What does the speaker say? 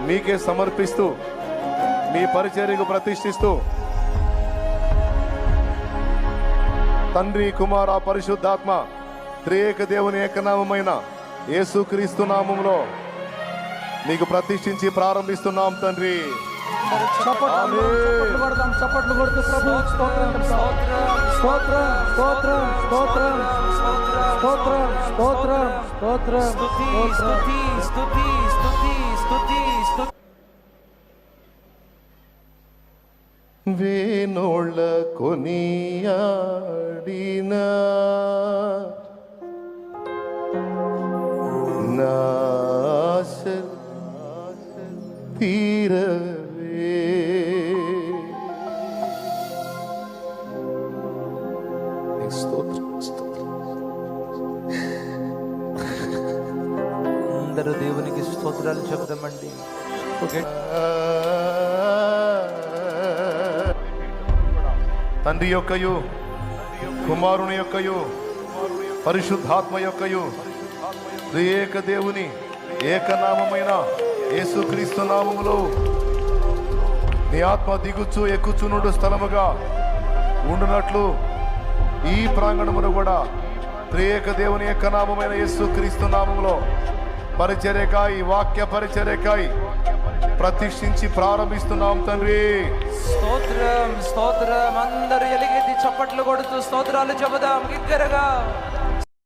మీకే సమర్పిస్తూ మీ పరిచర్యకు ప్రతిష్ఠిస్తూ తండ్రి కుమార పరిశుద్ధాత్మ త్రియేక దేవుని ఏకనామమైన యేసుక్రీస్తు నామములో మీకు ప్రతిష్ఠించి ప్రారంభిస్తున్నాం తండ్రి. చప్పట్లు కొడుతూ ప్రభు స్తోత్రం స్తోత్రం స్తోత్రం స్తోత్రం స్తోత్రం స్తోత్రం స్తోత్రం స్తుతి స్తుతి స్తుతి స్తుతి స్తుతి స్తుతి. వేణోళ్ళ కొనియాడిన నాశ తీరవే అందరూ దేవునికి స్తోత్రాలు చెప్తామండి. తండ్రి యొక్కయు కుమారుని యొక్కయు పరిశుద్ధాత్మ యొక్కయు త్రియేక దేవుని ఏకనామమైన యేసుక్రీస్తు నామములో నీ ఆత్మ దిగుచు ఎక్కుచునుడు స్థలముగా ఉండునట్లు ఈ ప్రాంగణమును కూడా త్రియేక దేవుని ఏకనామమైన యేసుక్రీస్తు నామములో పరిచర్యకాయి వాక్య పరిచర్యకాయి ప్రతిష్ఠించి ప్రారంభిస్తున్నాం తండ్రి. స్తోత్రం స్తోత్రం. అందరూ ఎలుగెత్తి చప్పట్లు కొడుతూ స్తోత్రాలు చెబుదాం బిగ్గరగా.